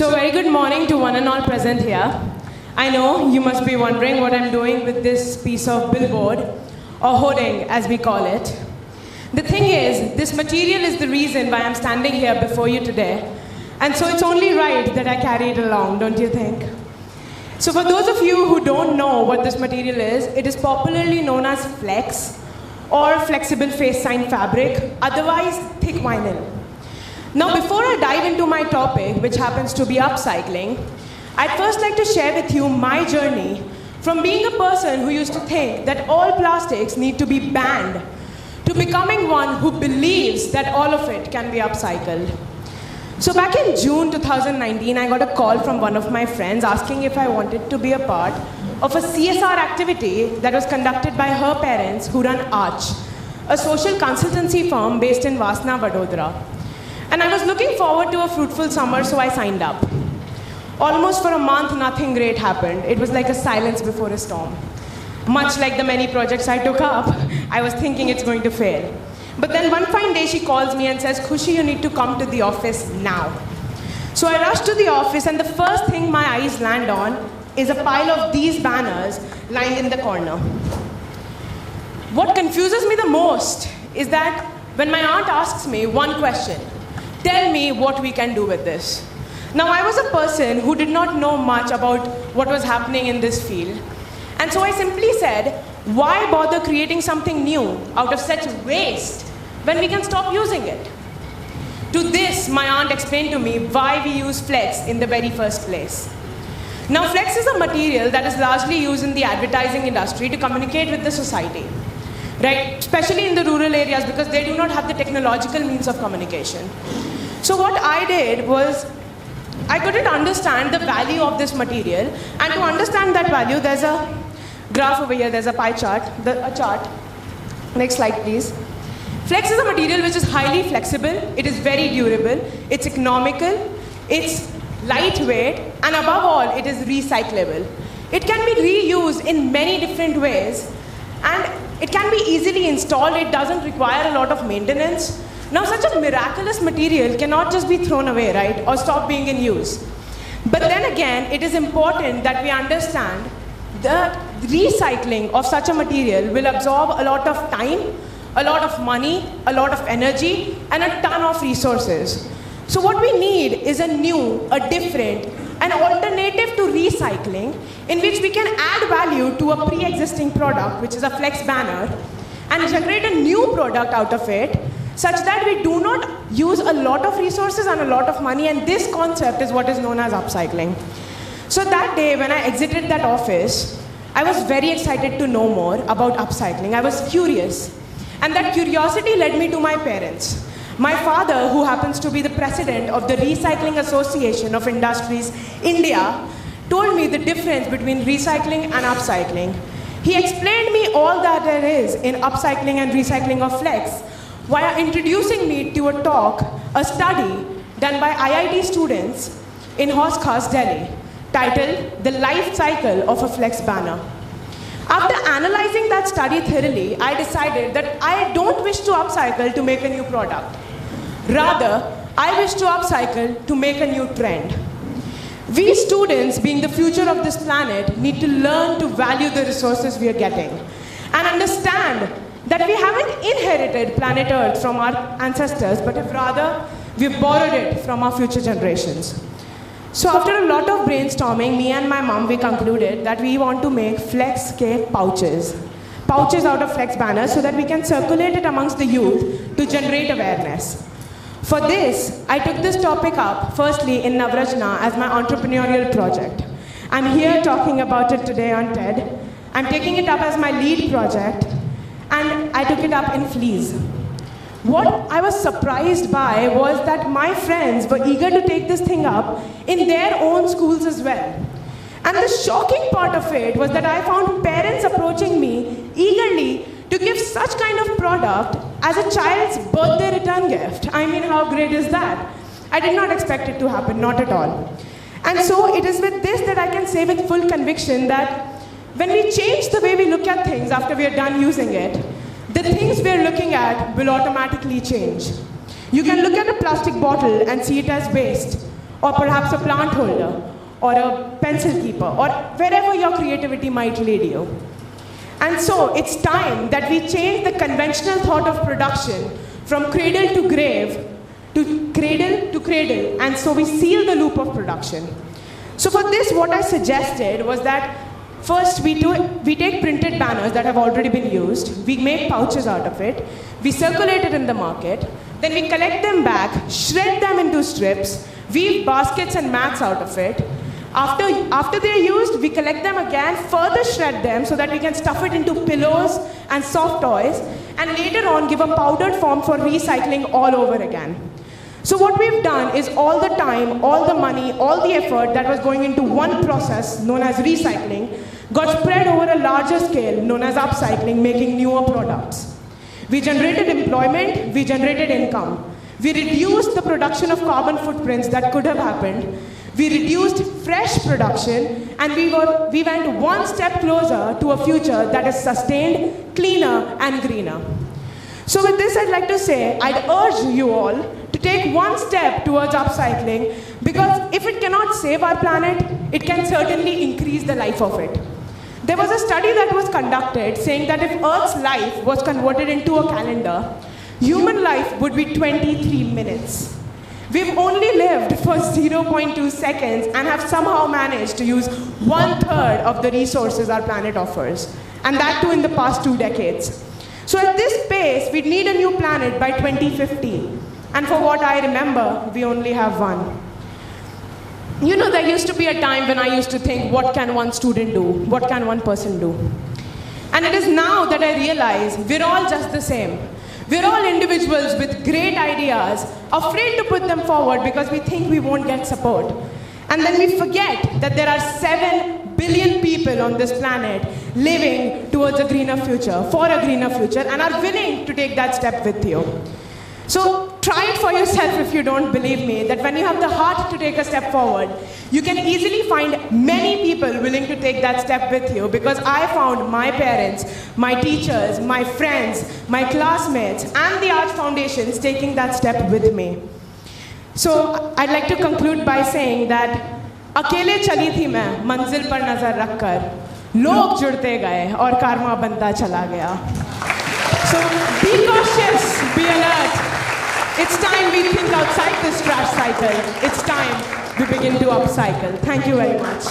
So very good morning to one and all present here. I know you must be wondering what I'm doing with this piece of billboard, or hoarding as we call it. The thing is, this material is the reason why I'm standing here before you today. And so it's only right that I carry it along, don't you think? So for those of you who don't know what this material is, it is popularly known as flex, or flexible face sign fabric, otherwise thick vinyl. Now before I dive into my topic, which happens to be upcycling, I'd first like to share with you my journey from being a person who used to think that all plastics need to be banned to becoming one who believes that all of it can be upcycled. So back in June 2019, I got a call from one of my friends asking if I wanted to be a part of a CSR activity that was conducted by her parents who run Arch, a social consultancy firm based in Vasna, Vadodara. And I was looking forward to a fruitful summer, so I signed up. Almost for a month, nothing great happened. It was like a silence before a storm. Much like the many projects I took up, I was thinking it's going to fail. But then one fine day, she calls me and says, "Khushi, you need to come to the office now." So I rushed to the office, and the first thing my eyes land on is a pile of these banners lying in the corner. What confuses me the most is that when my aunt asks me one question, "Tell me what we can do with this." Now, I was a person who did not know much about what was happening in this field. And so I simply said, why bother creating something new out of such waste when we can stop using it? To this, my aunt explained to me why we use flex in the very first place. Now, flex is a material that is largely used in the advertising industry to communicate with the society, right? Especially in the rural areas because they do not have the technological means of communication. So what I did was, I couldn't understand the value of this material, and to understand that value, there's a graph over here, there's a pie chart, a chart. Next slide, please. Flex is a material which is highly flexible, it is very durable, it's economical, it's lightweight, and above all, it is recyclable. It can be reused in many different ways, and it can be easily installed, it doesn't require a lot of maintenance. Now, such a miraculous material cannot just be thrown away, right, or stop being in use. But then again, it is important that we understand that recycling of such a material will absorb a lot of time, a lot of money, a lot of energy, and a ton of resources. So what we need is a new, a different, an alternative to recycling in which we can add value to a pre-existing product, which is a flex banner, and generate a new product out of it, such that we do not use a lot of resources and a lot of money, and this concept is what is known as upcycling. So that day when I exited that office, I was very excited to know more about upcycling. I was curious, and that curiosity led me to my parents. My father, who happens to be the president of the Recycling Association of Industries India, told me the difference between recycling and upcycling. He explained me all that there is in upcycling and recycling of flex, while introducing me to a talk, a study done by IIT students in Hoskas, Delhi, titled The Life Cycle of a Flex Banner. After analyzing that study thoroughly, I decided that I don't wish to upcycle to make a new product. Rather, I wish to upcycle to make a new trend. We students, being the future of this planet, need to learn to value the resources we are getting and understand that we haven't inherited planet Earth from our ancestors, but if rather, we've borrowed it from our future generations. So after a lot of brainstorming, me and my mom, we concluded that we want to make flex pouches. Pouches out of flex banners so that we can circulate it amongst the youth to generate awareness. For this, I took this topic up firstly in Navrachana as my entrepreneurial project. I'm here talking about it today on TED. I'm taking it up as my lead project, and I took it up in fleas. What I was surprised by was that my friends were eager to take this thing up in their own schools as well. And the shocking part of it was that I found parents approaching me eagerly to give such kind of product as a child's birthday return gift. I mean, how great is that? I did not expect it to happen, not at all. And so it is with this that I can say with full conviction that when we change the way we look at things after we are done using it, the things we're looking at will automatically change. You can look at a plastic bottle and see it as waste, or perhaps a plant holder, or a pencil keeper, or wherever your creativity might lead you. And so it's time that we change the conventional thought of production from cradle to grave to cradle to cradle, and so we seal the loop of production. So for this, what I suggested was that first we take printed banners that have already been used, we make pouches out of it, we circulate it in the market, then we collect them back, shred them into strips, weave baskets and mats out of it. After they're used, we collect them again, further shred them so that we can stuff it into pillows and soft toys, and later on give a powdered form for recycling all over again. So what we've done is all the time, all the money, all the effort that was going into one process known as recycling got spread over a larger scale known as upcycling, making newer products. We generated employment, we generated income. We reduced the production of carbon footprints that could have happened. We reduced fresh production, and we went one step closer to a future that is sustained, cleaner, and greener. So with this, I'd like to say, I'd urge you all to take one step towards upcycling, because if it cannot save our planet, it can certainly increase the life of it. There was a study that was conducted saying that if Earth's life was converted into a calendar, human life would be 23 minutes. We've only lived for 0.2 seconds and have somehow managed to use 1/3 of the resources our planet offers, and that too in the past 2 decades. So at this pace, we'd need a new planet by 2050. And for what I remember, we only have one. You know, there used to be a time when I used to think, what can one student do? What can one person do? And it is now that I realize we're all just the same. We're all individuals with great ideas, afraid to put them forward because we think we won't get support. And then we forget that there are 7 billion people on this planet living towards a greener future, for a greener future, and are willing to take that step with you. So try it for yourself if you don't believe me, that when you have the heart to take a step forward, you can easily find many people willing to take that step with you, because I found my parents, my teachers, my friends, my classmates, and the Arts Foundations taking that step with me. So I'd like to conclude by saying that अकेले चली थी मैं मंजिल पर नजर रखकर, लोग जुड़ते गए और karma बनता चला गया. So be cautious, be alert. It's time we think outside this trash cycle. It's time we begin to upcycle. Thank you very much.